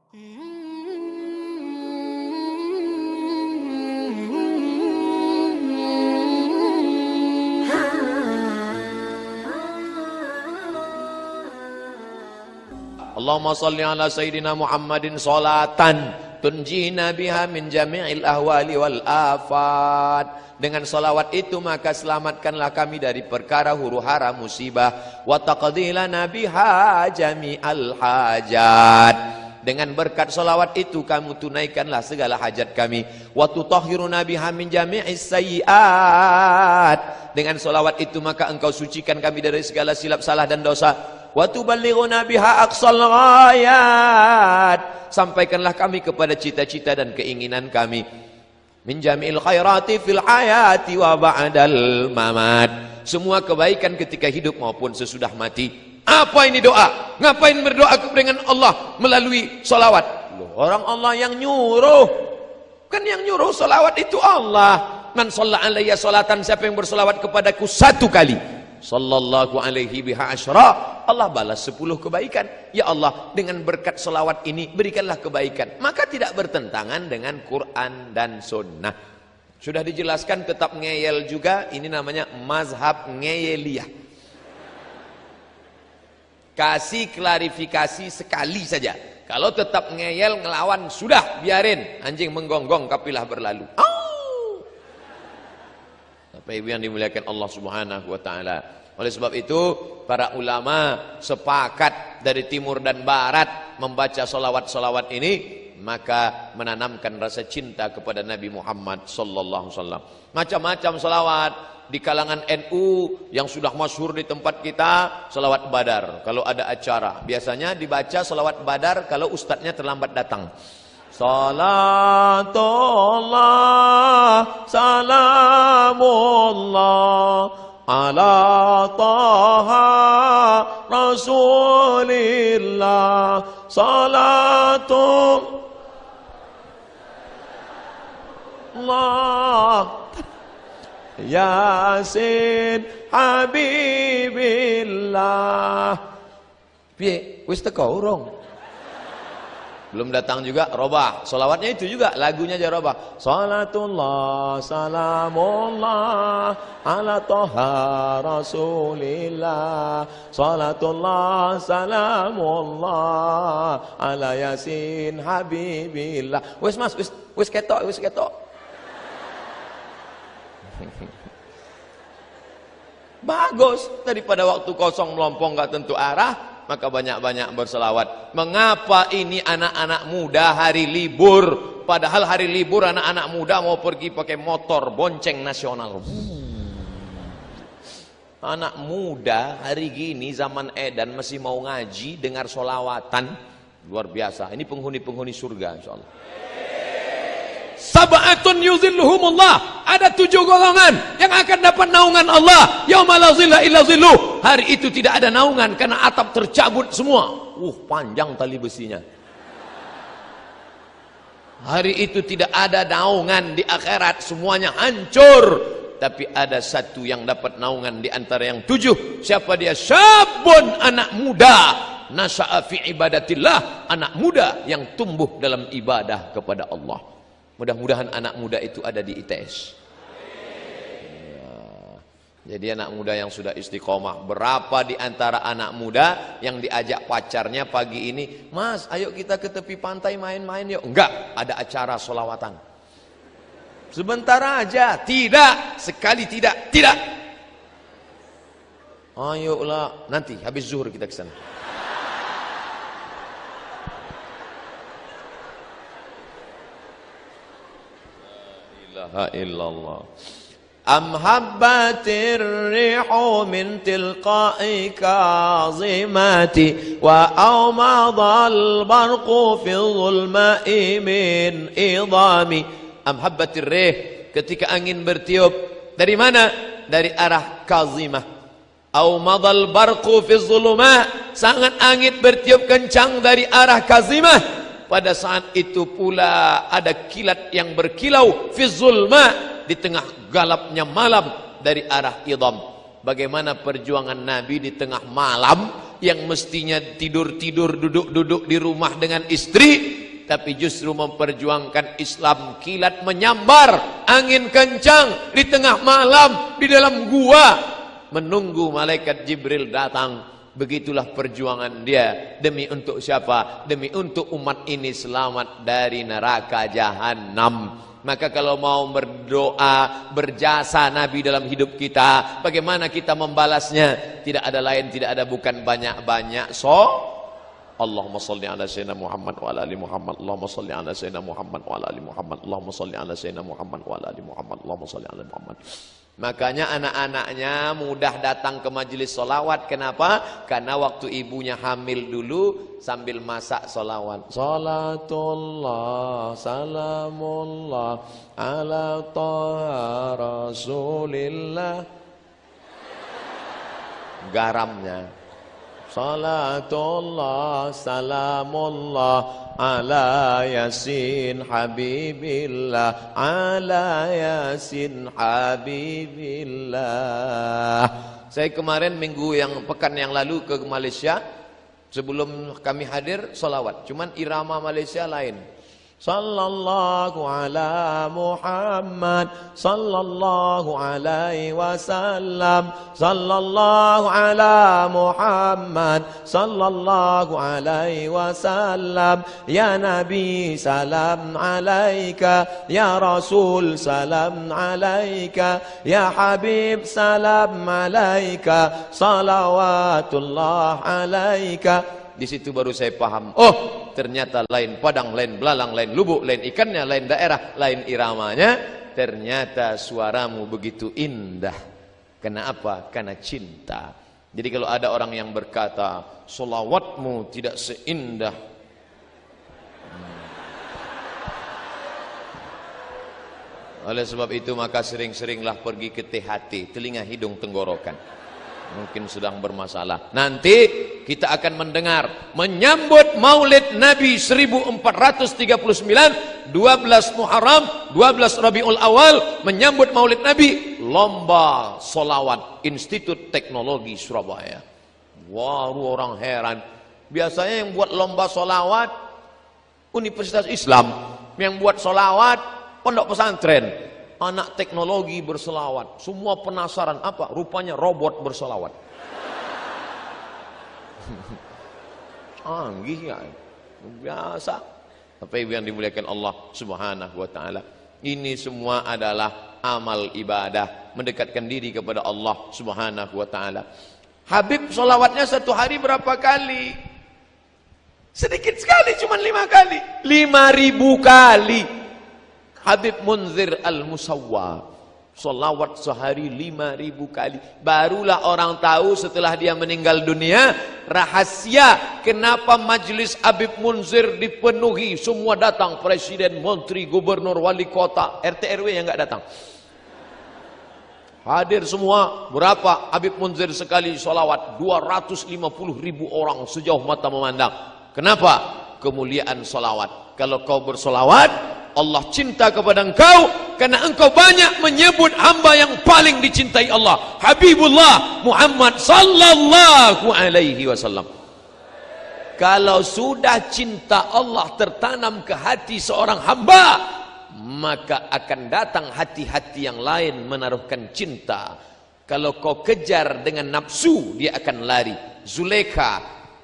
Allahumma salli ala Sayyidina Muhammadin salatan tunjina biha min jami'il ahwali wal afat. Dengan salawat itu maka selamatkanlah kami dari perkara huru-hara musibah. Wa taqdi lana biha jami'al hajat. Dengan berkat salawat itu kamu tunaikanlah segala hajat kami. Wa tutahhiruna biha min jami'is sayyi'at. Dengan salawat itu maka engkau sucikan kami dari segala silap salah dan dosa. Wa tuballighuna biha aqsal ghayat. Sampaikanlah kami kepada cita-cita dan keinginan kami. Min jami'il khairati fil hayati wa ba'dal mamat. Semua kebaikan ketika hidup maupun sesudah mati. Apa ini doa? Ngapain berdoa dengan Allah melalui salawat? Loh, orang Allah yang nyuruh. Kan yang nyuruh salawat itu Allah. Man shalla alayya salatan, siapa yang bersalawat kepadaku satu kali, sallallahu alaihi biha asyra, Allah balas 10 kebaikan. Ya Allah, dengan berkat selawat ini berikanlah kebaikan. Maka tidak bertentangan dengan Quran dan Sunnah. Sudah dijelaskan tetap ngeyel juga. Ini namanya mazhab ngeyeliyah. Kasih klarifikasi sekali saja. Kalau tetap ngeyel ngelawan, sudah biarin. Anjing menggonggong kapilah berlalu. Bapak Ibu yang dimuliakan Allah Subhanahu wa taala. Oleh sebab itu para ulama sepakat dari timur dan barat membaca salawat-salawat ini, maka menanamkan rasa cinta kepada Nabi Muhammad sallallahu alaihi wasallam. Macam-macam salawat di kalangan NU yang sudah masyhur di tempat kita, salawat Badar. Kalau ada acara biasanya dibaca salawat Badar kalau ustadznya terlambat datang. Salatullah salamullah ala taha rasulillah salatullah yasin habibillah. Piye wis teko urung? Belum datang juga robah. Salawatnya itu juga, lagunya aja robah. Salatullah salamullah ala toha rasulillah. Salatullah salamullah ala yasin habibillah. Wis mas, wis ketok, wis ketok. Bagus, daripada waktu kosong melompong gak tentu arah, maka banyak-banyak berselawat. Mengapa ini anak-anak muda hari libur? Padahal hari libur anak-anak muda mau pergi pakai motor bonceng nasional. Anak muda hari gini zaman edan masih mau ngaji, dengar solawatan. Luar biasa. Ini penghuni-penghuni surga insyaallah. Sab'atun yuzilluhumullah. Ada 7 golongan yang akan dapat naungan Allah. Yauma la zilla illa zilluh. Hari itu tidak ada naungan karena atap tercabut semua. Panjang tali besinya. Hari itu tidak ada naungan di akhirat, semuanya hancur. Tapi ada satu yang dapat naungan di antara yang 7. Siapa dia? Syabun, anak muda. Nasha'a fi ibadatillah, anak muda yang tumbuh dalam ibadah kepada Allah. Mudah-mudahan anak muda itu ada di ITS. Ya. Jadi anak muda yang sudah istiqomah. Berapa di antara anak muda yang diajak pacarnya pagi ini, Mas ayo kita ke tepi pantai main-main yuk. Enggak, ada acara solawatan. Sebentar aja. Tidak, sekali tidak. Tidak. Ayolah, nanti habis zuhur kita ke sana. Illallah. Am habbatir rihu min tilqa'i kazimati wa awmadal barqu fi dhulma'i min idami. Am habbatir rih, ketika angin bertiup dari mana? Dari arah kazimah. Awmadal barqu fi dhulma, sangat angin bertiup kencang dari arah kazimah. Pada saat itu pula ada kilat yang berkilau fi zulma, di tengah galapnya malam dari arah idham. Bagaimana perjuangan Nabi di tengah malam yang mestinya tidur-tidur, duduk-duduk di rumah dengan istri, tapi justru memperjuangkan Islam kilat menyambar, angin kencang di tengah malam di dalam gua menunggu malaikat Jibril datang. Begitulah perjuangan dia. Demi untuk siapa? Demi untuk umat ini selamat dari neraka jahanam. Maka kalau mau berdoa, berjasa Nabi dalam hidup kita, bagaimana kita membalasnya? Tidak ada lain, tidak ada bukan banyak-banyak. Allahumma salli ala sayyidina Muhammad wa ala ali Muhammad. Allahumma salli ala sayyidina Muhammad wa ala ali Muhammad. Allahumma salli ala sayyidina Muhammad wa ala ali Muhammad. Allahumma salli ala Muhammad. Makanya anak-anaknya mudah datang ke majelis solawat. Kenapa? Karena waktu ibunya hamil dulu sambil masak solawat. Salatullah salamullah ala taha rasulillah. Garamnya. Salatullah salamullah ala yasin habibillah, ala yasin habibillah. Saya kemarin pekan yang lalu ke Malaysia. Sebelum kami hadir salawat, cuman irama Malaysia lain. Sallallahu ala Muhammad sallallahu alaihi wasallam, sallallahu ala Muhammad sallallahu alaihi wasallam, ya Nabi salam alaika, ya Rasul salam alaika, ya Habib salam alaika, salawatullah alaika. Di situ baru saya paham, oh ternyata lain padang, lain belalang, lain lubuk, lain ikannya, lain daerah, lain iramanya. Ternyata suaramu begitu indah. Kenapa? Karena cinta. Jadi kalau ada orang yang berkata solawatmu tidak seindah, oleh sebab itu maka sering-seringlah pergi ke THT, telinga hidung tenggorokan. Mungkin sedang bermasalah. Nanti kita akan mendengar menyambut Maulid Nabi 1439, 12 Muharram, 12 Rabiul Awal, menyambut Maulid Nabi, lomba solawat Institut Teknologi Surabaya. Wah, orang heran. Biasanya yang buat lomba solawat Universitas Islam, yang buat solawat pondok pesantren. Anak teknologi berselawat, semua penasaran apa? Rupanya robot berselawat. Canggih ya, biasa. Tapi yang dimuliakan Allah Subhanahu wa taala, ini semua adalah amal ibadah, mendekatkan diri kepada Allah Subhanahu wa taala. Habib solawatnya satu hari berapa kali? Sedikit sekali, cuma 5 kali. 5.000 kali. Habib Munzir Al-Musawwa solawat sehari 5.000 kali. Barulah orang tahu setelah dia meninggal dunia rahasia kenapa majlis Habib Munzir dipenuhi, semua datang, presiden, menteri, gubernur, wali kota, RT RW yang enggak datang hadir semua. Berapa Habib Munzir sekali solawat? 250.000 orang sejauh mata memandang. Kenapa? Kemuliaan solawat. Kalau kau bersolawat, Allah cinta kepada engkau karena engkau banyak menyebut hamba yang paling dicintai Allah, Habibullah Muhammad sallallahu alaihi wasallam. Kalau sudah cinta Allah tertanam ke hati seorang hamba, maka akan datang hati-hati yang lain menaruhkan cinta. Kalau kau kejar dengan nafsu, dia akan lari.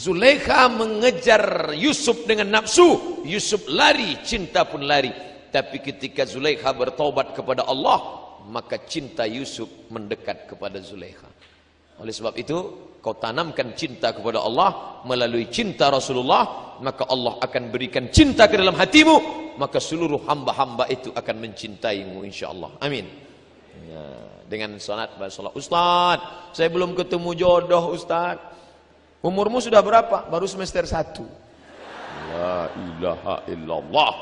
Zulaikha mengejar Yusuf dengan nafsu, Yusuf lari, cinta pun lari. Tapi ketika Zulaikha bertaubat kepada Allah, maka cinta Yusuf mendekat kepada Zulaikha. Oleh sebab itu, kau tanamkan cinta kepada Allah melalui cinta Rasulullah, maka Allah akan berikan cinta ke dalam hatimu, maka seluruh hamba-hamba itu akan mencintaimu insyaallah. Amin. Ya, dengan salat basalah. Ustaz, saya belum ketemu jodoh, Ustaz. Umurmu sudah berapa? Baru semester 1. La ilaha illallah.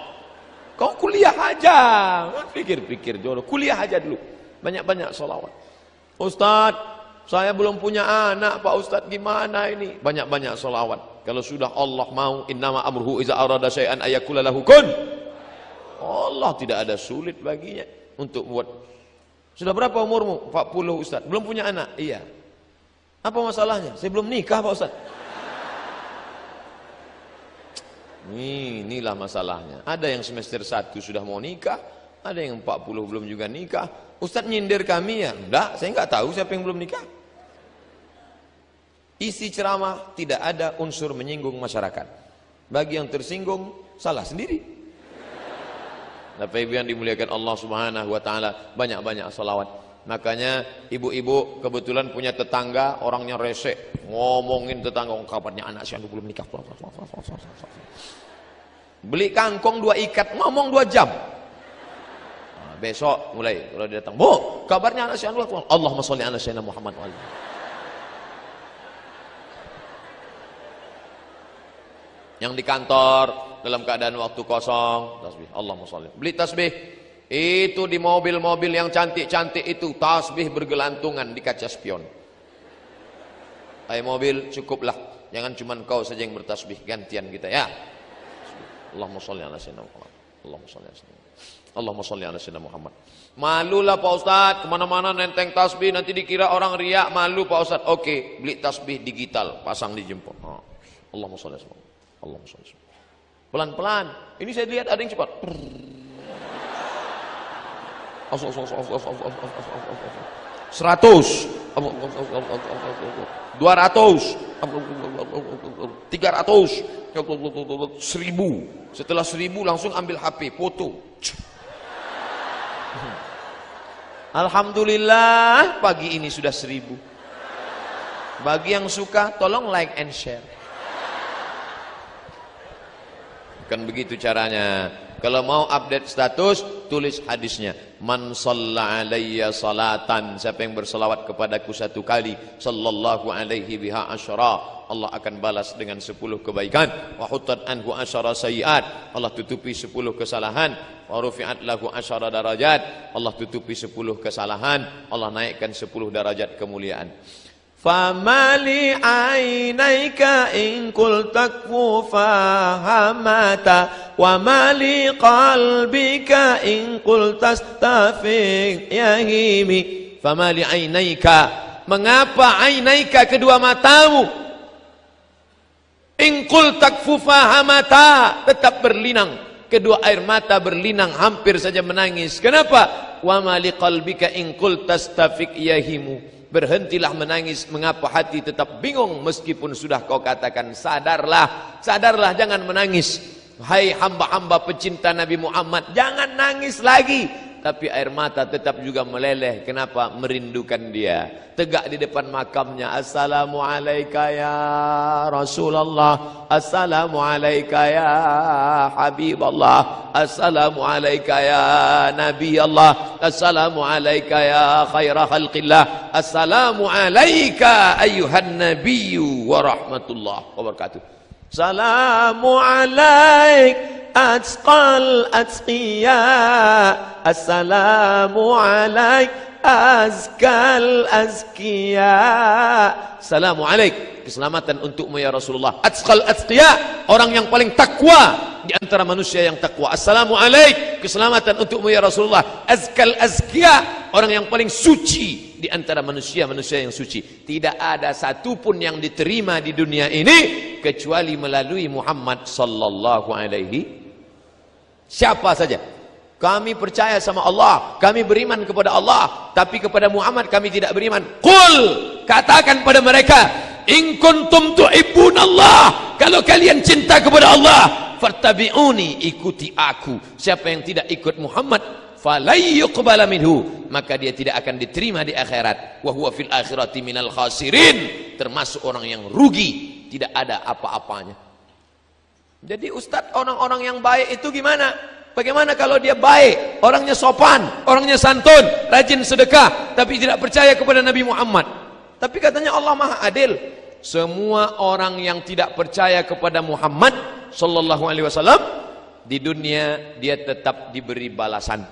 Kau kuliah aja. Pikir-pikir jodoh. Kuliah aja dulu. Banyak-banyak sholawat. Ustaz, saya belum punya anak, Pak Ustaz. Gimana ini? Banyak-banyak sholawat. Kalau sudah Allah mau, innama amruhu iza arada syai'an ayakula lahu kun. Allah tidak ada sulit baginya untuk buat. Sudah berapa umurmu? 40 Ustaz. Belum punya anak? Iya. Apa masalahnya? Saya belum nikah Pak Ustaz. Inilah masalahnya. Ada yang semester 1 sudah mau nikah, ada yang 40 belum juga nikah. Ustaz nyindir kami ya? Enggak, saya enggak tahu siapa yang belum nikah. Isi ceramah tidak ada unsur menyinggung masyarakat. Bagi yang tersinggung, salah sendiri. Bapak Ibu yang dimuliakan Allah Subhanahu wa taala, banyak-banyak salawat. Makanya ibu-ibu kebetulan punya tetangga orangnya rese, ngomongin tetangga, kabarnya anak si anu belum nikah. Beli kangkong 2 ikat, ngomong 2 jam. Nah, besok mulai kalau dia datang, "Bu, kabarnya anak si anu, Allahumma sholli ala sayyidina Muhammad wa alihi." Yang di kantor dalam keadaan waktu kosong, tasbih, Allahumma sholli. Beli tasbih. Itu di mobil-mobil yang cantik-cantik itu tasbih bergelantungan di kaca spion. Hai mobil, cukuplah. Jangan cuma kau saja yang bertasbih, gantian kita ya. Allahumma sholli ala sayyidina Muhammad. Allahumma sholli ala sayyidina Muhammad. Allahumma sholli ala sayyidina Muhammad. Malulah Pak Ustaz, kemana-mana nenteng tasbih nanti dikira orang riak, malu Pak Ustaz. Oke, beli tasbih digital, pasang di jempol. Allahumma sholli ala sayyidina Muhammad. Allahumma sholli ala sayyidina Muhammad. Pelan-pelan. Ini saya lihat ada yang cepat. 100, 200, 300, 1000. Setelah 1000 langsung ambil HP, foto. Alhamdulillah pagi ini sudah 1000. Bagi yang suka tolong like and share. Bukan begitu caranya. Kalau mau update status, tulis hadisnya. Man shalla alayya salatan, siapa yang berselawat kepadaku 1 kali, sallallahu alaihi biha asyara, Allah akan balas dengan 10 kebaikan. Wa hutat anhu asyara sayiat, Allah tutupi 10 kesalahan. Wa rufi'at lahu asyara darajat, Allah tutupi 10 kesalahan, Allah naikkan 10 derajat kemuliaan. Famali ainaika in qul takfu fahamata wa mali qalbika in qul tastafiq yahimi. Famali ainaika, mengapa ainaika kedua matamu, in qul takfu fahamata, tetap berlinang, kedua air mata berlinang, hampir saja menangis. Kenapa? Wa mali qalbika in qul tastafiq yahimu, berhentilah menangis, mengapa hati tetap bingung meskipun sudah kau katakan sadarlah, sadarlah, jangan menangis. Hai hamba-hamba pecinta Nabi Muhammad, jangan nangis lagi. Tapi air mata tetap juga meleleh. Kenapa? Merindukan dia. Tegak di depan makamnya, assalamu alayka ya Rasulullah, assalamu alayka ya Habiballah, assalamu alayka ya Nabi Allah, assalamu alayka ya khaira khalqillah, assalamu alayka ayyuhan nabiyyu wa rahmatullah wa barakatuh. Salamu alaik atqal atqiya, assalamu alaik azkal azkiya. Assalamu alaik, keselamatan untukmu ya Rasulullah. Atqal atqiya, orang yang paling takwa di antara manusia yang takwa. Assalamu alaik, keselamatan untukmu ya Rasulullah. Azkal azkiya, orang yang paling suci di antara manusia-manusia yang suci. Tidak ada satupun yang diterima di dunia ini kecuali melalui Muhammad sallallahu alaihi. Siapa saja. Kami percaya sama Allah, kami beriman kepada Allah, tapi kepada Muhammad kami tidak beriman. Qul, katakan pada mereka, in kuntum tuhibbunallah, kalau kalian cinta kepada Allah, fattabi'uni, ikuti aku. Siapa yang tidak ikut Muhammad, falai yuqbala minhu, maka dia tidak akan diterima di akhirat. Wa huwa fil akhirati minal khasirin, termasuk orang yang rugi, tidak ada apa-apanya. Jadi Ustadz, orang-orang yang baik itu gimana? Bagaimana kalau dia baik, orangnya sopan, orangnya santun, rajin sedekah, tapi tidak percaya kepada Nabi Muhammad? Tapi katanya Allah Maha Adil. Semua orang yang tidak percaya kepada Muhammad sallallahu alaihi wasallam di dunia dia tetap diberi balasan.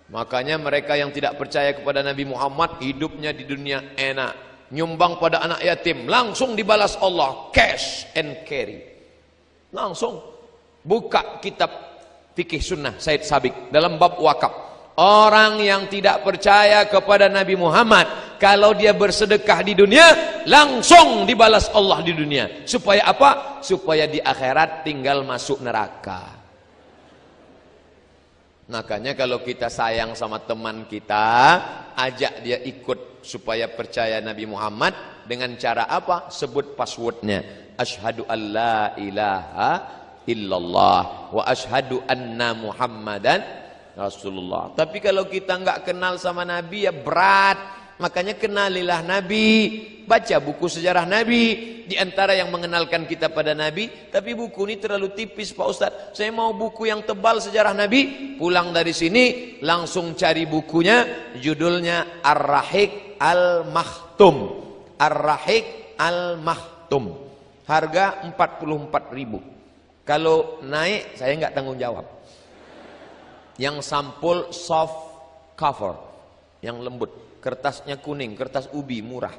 Makanya mereka yang tidak percaya kepada Nabi Muhammad, hidupnya di dunia enak, nyumbang pada anak yatim, langsung dibalas Allah, cash and carry. Langsung buka kitab fikih sunnah Said Sabiq dalam bab wakaf. Orang yang tidak percaya kepada Nabi Muhammad, Kalau dia bersedekah di dunia, langsung dibalas Allah di dunia. Supaya apa? Supaya di akhirat tinggal masuk neraka. Makanya kalau kita sayang sama teman kita, ajak dia ikut supaya percaya Nabi Muhammad dengan cara apa? Sebut passwordnya. Asyhadu an la ilaha illallah wa asyhadu anna Muhammadan Rasulullah. Tapi kalau kita nggak kenal sama Nabi ya berat. Makanya kenalilah Nabi, baca buku sejarah Nabi. Di antara yang mengenalkan kita pada Nabi, tapi buku ini terlalu tipis Pak Ustadz. Saya mau buku yang tebal sejarah Nabi. Pulang dari sini langsung cari bukunya, judulnya Ar-Rahiq Al-Makhtum. Ar-Rahiq Al-Makhtum. Harga 44.000. Kalau naik saya nggak tanggung jawab. Yang sampul soft cover, yang lembut. Kertasnya kuning, kertas ubi murah,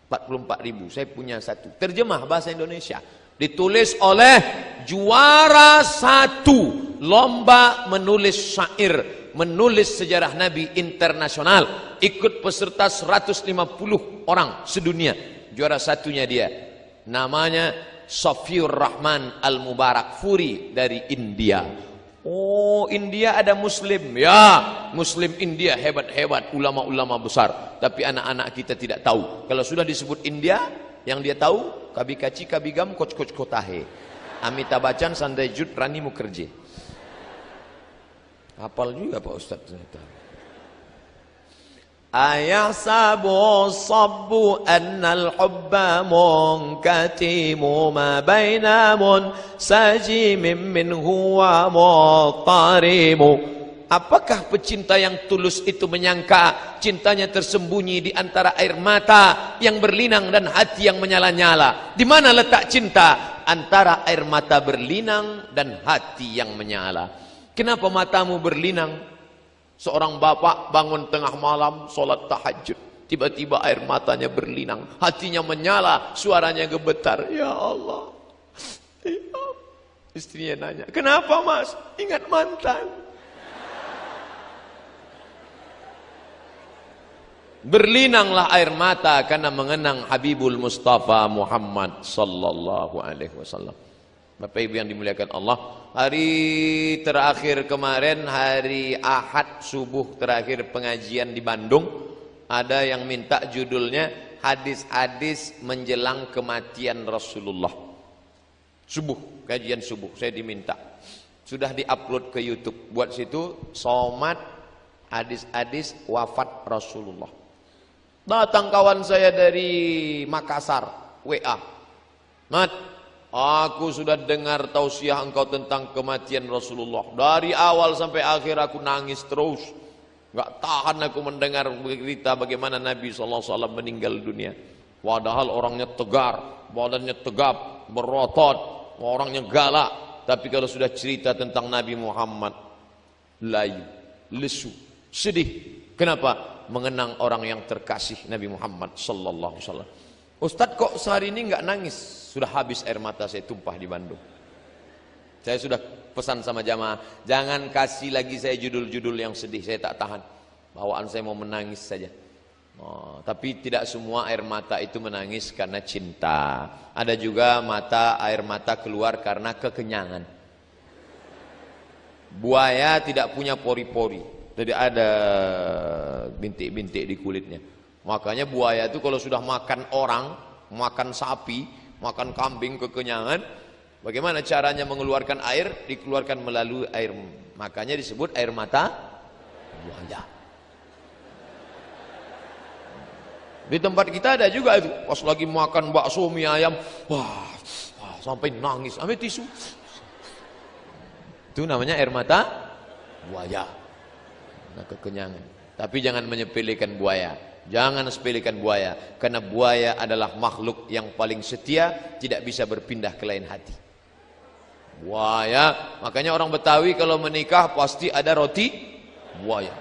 44.000. Saya punya satu, terjemah bahasa Indonesia, ditulis oleh juara 1 lomba menulis syair, menulis sejarah Nabi internasional, ikut peserta 150 orang sedunia. Juara satunya dia, namanya Safiur Rahman Al-Mubarak Furi dari India. Oh, India ada Muslim, ya, Muslim India hebat-hebat, ulama-ulama besar. Tapi anak-anak kita tidak tahu. Kalau sudah disebut India, yang dia tahu Kabi Kaci, Kabi Gam, Coach Kotahe, Amitabh Bachchan, Sanjay Dutt, Rani Mukherjee. Hafal juga Pak Ustadz ternyata. Ayahsabu sabbu annal hubba munkatimu ma bainamun sajimin minhu wa muqtarimu. Apakah pecinta yang tulus itu menyangka cintanya tersembunyi di antara air mata yang berlinang dan hati yang menyala-nyala? Di mana letak cinta? Antara air mata berlinang dan hati yang menyala. Kenapa matamu berlinang? Seorang bapak bangun tengah malam sholat tahajud, tiba-tiba air matanya berlinang, hatinya menyala, suaranya gemetar. Ya Allah, ya. Istrinya nanya, kenapa mas? Ingat mantan. Berlinanglah air mata karena mengenang Habibul Mustafa Muhammad sallallahu alaihi wasallam. Bapak Ibu yang dimuliakan Allah, hari terakhir kemarin, hari Ahad subuh terakhir pengajian di Bandung, ada yang minta judulnya hadis-hadis menjelang kematian Rasulullah. Subuh, kajian subuh, saya diminta. Sudah diupload ke YouTube. Buat situ somat hadis-hadis wafat Rasulullah. Datang kawan saya dari Makassar, WA. Mat, aku sudah dengar tausiah engkau tentang kematian Rasulullah. Dari awal sampai akhir aku nangis terus. Gak tahan aku mendengar berita bagaimana Nabi SAW meninggal dunia. Padahal orangnya tegar, badannya tegap, berotot, orangnya galak. Tapi kalau sudah cerita tentang Nabi Muhammad, layu, lesu, sedih. Kenapa? Mengenang orang yang terkasih Nabi Muhammad SAW. Ustadz kok sehari ini nggak nangis? Sudah habis air mata saya tumpah di Bandung. Saya sudah pesan sama jamaah, jangan kasih lagi saya judul-judul yang sedih, saya tak tahan. Bawaan saya mau menangis saja. Oh, tapi tidak semua air mata itu menangis karena cinta. Ada juga air mata keluar karena kekenyangan. Buaya tidak punya pori-pori, jadi ada bintik-bintik di kulitnya. Makanya buaya itu kalau sudah makan orang, makan sapi, makan kambing kekenyangan, bagaimana caranya mengeluarkan air? Dikeluarkan melalui air. Makanya disebut air mata buaya. Di tempat kita ada juga itu. Pas lagi makan bakso mie ayam, wah sampai nangis, ambil tisu. Itu namanya air mata buaya. Nah, kekenyangan. Tapi jangan menyepelekan buaya. Jangan sepelekan buaya, karena buaya adalah makhluk yang paling setia, tidak bisa berpindah ke lain hati. Buaya, makanya orang Betawi kalau menikah pasti ada roti buaya.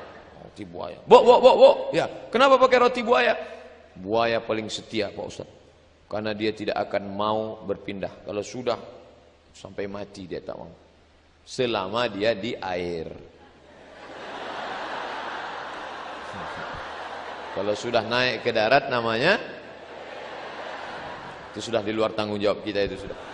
Roti buaya. Bo. Ya, kenapa pakai roti buaya? Buaya paling setia, Pak Ustaz. Karena dia tidak akan mau berpindah. Kalau sudah sampai mati dia tak mau. Selama dia di air. Kalau sudah naik ke darat namanya itu sudah di luar tanggung jawab kita itu sudah.